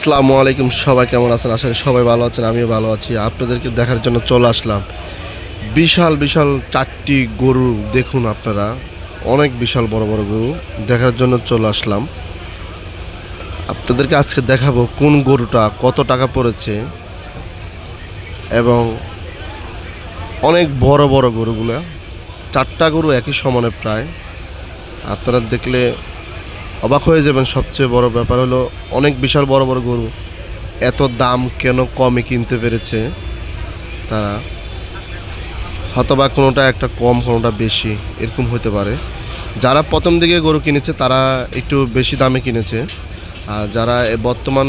আসসালামু আলাইকুম, সবাই কেমন আছেন? আসলে সবাই ভালো আছেন, আমিও ভালো আছি। আপনাদেরকে দেখার জন্য চলে আসলাম। বিশাল বিশাল 4টি গরু দেখুন আপনারা, অনেক বিশাল বড় বড় গরু দেখার জন্য চলে আসলাম। আপনাদেরকে আজকে দেখাবো কোন গরুটা কত টাকা পড়েছে, এবং অনেক বড় বড় গরুগুলা। 4টা গরু একই সমানে প্রায়, আপনারা দেখলে অবাক হয়ে যাবেন। সবচেয়ে বড় ব্যাপার হলো অনেক বিশাল বড় বড় গরু এত দাম কেন কমে কিনতে পেরেছে তারা। হয়তোবা কোনোটা একটা কম কোনোটা বেশি এরকম হতে পারে। যারা প্রথম দিকে গরু কিনেছে তারা একটু বেশি দামে কিনেছে, আর যারা বর্তমান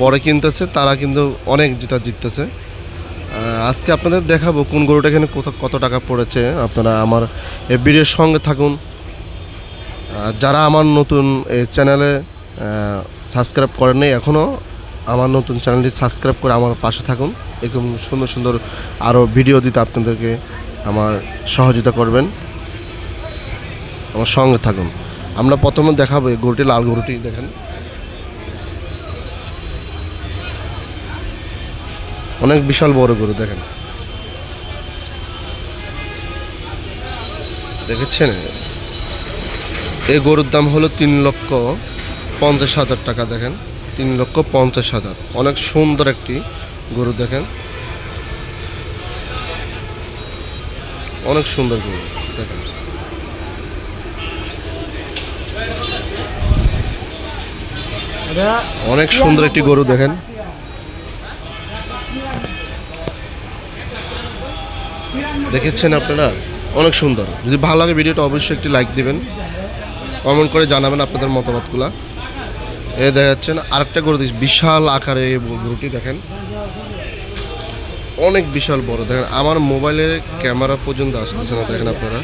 পরে কিনতেছে তারা কিন্তু অনেক জিততেছে। আজকে আপনাদের দেখাবো কোন গরুটা এখানে কত টাকা পড়েছে। আপনারা আমার এই ভিডিওর সঙ্গে থাকুন। যারা আমার নতুন এই চ্যানেলে সাবস্ক্রাইব করেননি এখনও, আমার নতুন চ্যানেলটি সাবস্ক্রাইব করে আমার পাশে থাকুন। এরকম সুন্দর সুন্দর আরও ভিডিও দিতে আপনাদেরকে আমার সহযোগিতা করবেন, আমার সঙ্গে থাকুন। আমরা প্রথমে দেখাবো এই গরুটি, লাল গরুটি দেখেন, অনেক বিশাল বড় গরু দেখেন, দেখেছেন? এই গরুর দাম হলো 3,50,000 টাকা। দেখেন, 3,50,000। অনেক সুন্দর একটি গরু দেখেন, অনেক সুন্দর গরু দেখেন। অনেক সুন্দর একটি গরু দেখেন। দেখেছেন আপনারা? অনেক সুন্দর। যদি ভালো লাগে ভিডিওটা অবশ্যই একটি লাইক দিবেন, কমেন্ট করে জানাবেন আপনাদের মতামতগুলো। এ দেখাচ্ছেন আরেকটা গরু, বিশাল আকারে এই গরুটি দেখেন, অনেক বিশাল বড় দেখেন। আমার মোবাইলের ক্যামেরা পর্যন্ত আসতেছে না, দেখেন আপনারা।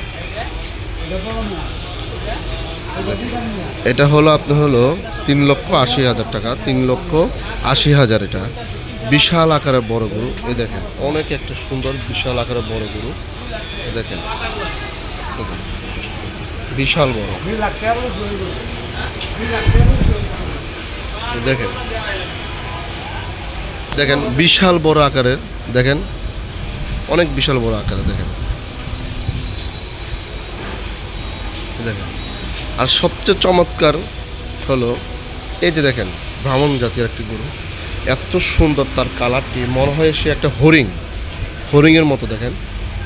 এটা হলো আপনার হলো 3,80,000 টাকা, 3,80,000। এটা বিশাল আকারের বড় গরু। এই দেখেন, অনেক একটা সুন্দর বিশাল আকারের বড় গরু দেখেন, বিশাল বড় দেখেন, দেখেন বিশাল বড় আকারের দেখেন, অনেক বিশাল বড় আকারের দেখেন, দেখেন। আর সবচেয়ে চমৎকার হলো এই যে দেখেন, ব্রাহ্মণ জাতীয় একটি গরু, এত সুন্দর তার কালারটি, মনে হয় সে একটা হরিণের মতো দেখেন।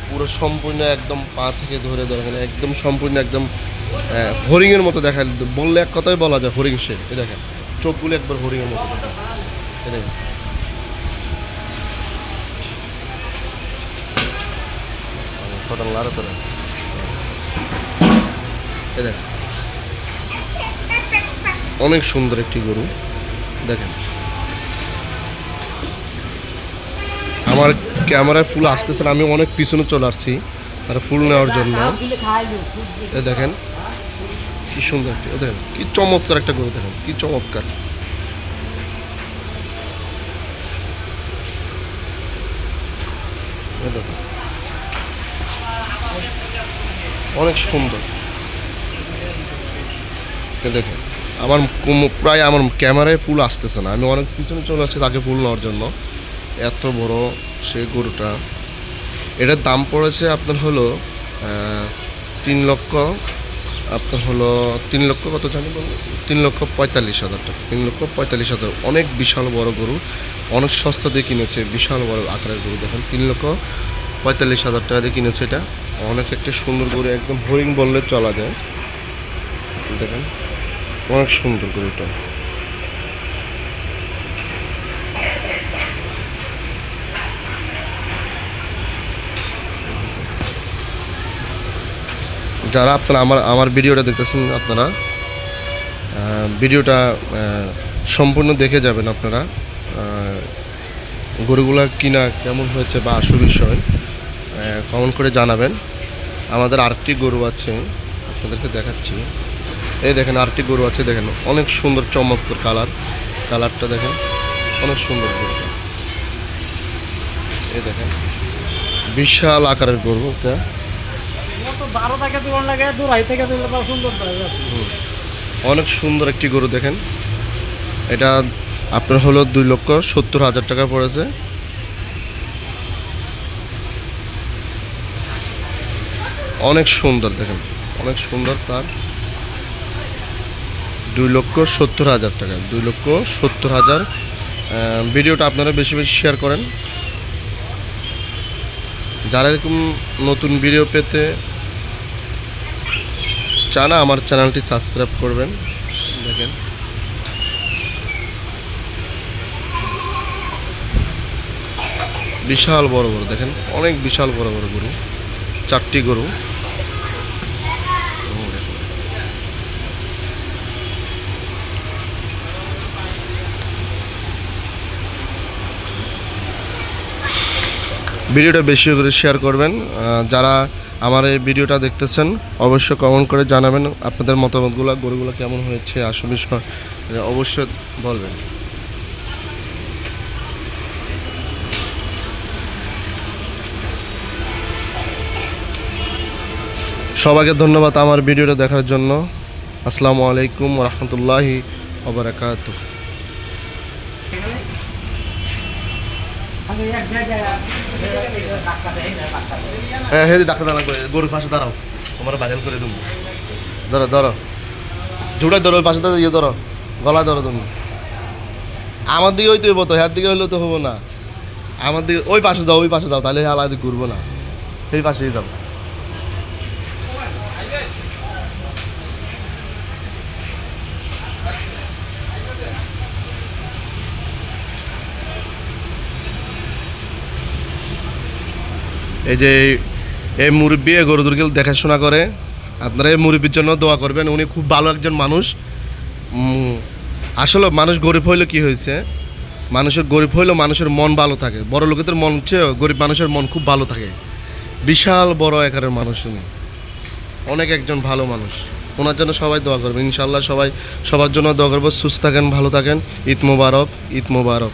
পুরো সম্পূর্ণ একদম পা থেকে ধরে দেখেন, একদম সম্পূর্ণ একদম হরিণের মতো দেখা, বললে এক কথাই বলা যায় হরিণ সে। এ দেখেন চোখগুলো একবার হরিণের মতো দেখেন, এ দেখেন। এ দেখেন, অনেক সুন্দর একটি গরু দেখেন। আমার ক্যামেরায় ফুল আসতেছে না, আমি অনেক পিছনে চলে আসছি আর ফুল নেওয়ার জন্য। এ দেখেন কি সুন্দর একটি, দেখেন কি চমৎকার একটা গরু দেখেন, কি চমৎকার। দেখেন অনেক সুন্দর। দেখেন আমার প্রায় আমার ক্যামেরায় ফুল আসতেছে না, আমি অনেক পিছনে চলে আসছি তাকে ফুল নেওয়ার জন্য। এত বড় সেই গরুটা। এটার দাম পড়েছে আপনার হলো 3 লক্ষ, আপনার হলো 3 লক্ষ কত জানি বলুন, 3,45,000 টাকা, 3,45,000। অনেক বিশাল বড় গরু, অনেক সস্তা দিয়ে কিনেছে, বিশাল বড় আকারের গরু দেখেন। 3,45,000 টাকা দিয়ে কিনেছে। এটা অনেক একটা সুন্দর গরু, একদম হরিণ বললে চলা যায়। দেখেন অনেক সুন্দর গরুটা। যারা আপনারা আমার ভিডিওটা দেখতেছেন, আপনারা ভিডিওটা সম্পূর্ণ দেখে যাবেন। আপনারা গরুগুলা কিনা কেমন হয়েছে বা আসল বিষয় কমেন্ট করে জানাবেন। আমাদের আরেকটি গরু আছে, আপনাদেরকে দেখাচ্ছি। এই দেখেন আরেকটি গরু আছে, দেখেন অনেক সুন্দর চমৎকার কালারটা দেখেন, অনেক সুন্দর গরুটা। এই দেখেন বিশাল আকারের গরু এটা, অনেক সুন্দর একটি গরু দেখেন। এটা আপনার হলো 2,70,000 টাকা পড়েছে। অনেক সুন্দর, দেখেন অনেক সুন্দর তার। 2,70,000 টাকা, 2,70,000। ভিডিওটা আপনারা বেশি বেশি শেয়ার করেন। যারা এরকম নতুন ভিডিও পেতে চান আমার চ্যানেলটি সাবস্ক্রাইব করবেন। দেখেন বিশাল বড় বড়, দেখেন অনেক বিশাল বড় বড় গরু, 4টি গরু। ভিডিওটা বেশি করে শেয়ার করবেন। যারা আমার এই ভিডিওটা দেখতেছেন অবশ্যই কমেন্ট করে জানাবেন আপনাদের মতামতগুলো, গরুগুলো কেমন হয়েছে আসলে অবশ্যই বলবেন। সবাইকে ধন্যবাদ আমার ভিডিওটা দেখার জন্য। আসসালামু আলাইকুম ওয়া রাহমাতুল্লাহি ওয়া বারাকাতুহু। হ্যাঁ হেদি ডাক্তার দাঁড়া করে গরুর পাশে দাঁড়াও, তোমার বাজার করে দেবো। ধরো ধরো, ঝুড়াই ধরো, ওই পাশে ধরো, ইয়ে ধরো, গলায় ধরো তুমি। আমার দিকে ওই তো হইব তো, হ্যার দিকে হইলেও তো হবো না। আমার দিকে ওই পাশে যাও, ওই পাশে যাও, তাহলে আলাদা ঘুরবো না, সেই পাশেই যাও। এই যে এই মুরব্বী গরুদেরকে দেখাশোনা করে, আপনারা এই মুরব্বীর জন্য দোয়া করবেন। উনি খুব ভালো একজন মানুষ। আসলে মানুষ গরিব হইলে কি হয়েছে, মানুষের গরিব হইলেও মানুষের মন ভালো থাকে। বড় লোকেদের মন চেয়েও গরিব মানুষের মন খুব ভালো থাকে। বিশাল বড় আকারের মানুষ উনি, অনেক একজন ভালো মানুষ। ওনার জন্য সবাই দোয়া করবেন ইনশাল্লাহ। সবাই সবার জন্য দোয়া করবো। সুস্থ থাকেন, ভালো থাকেন। ঈদ মোবারক, ঈদ মোবারক।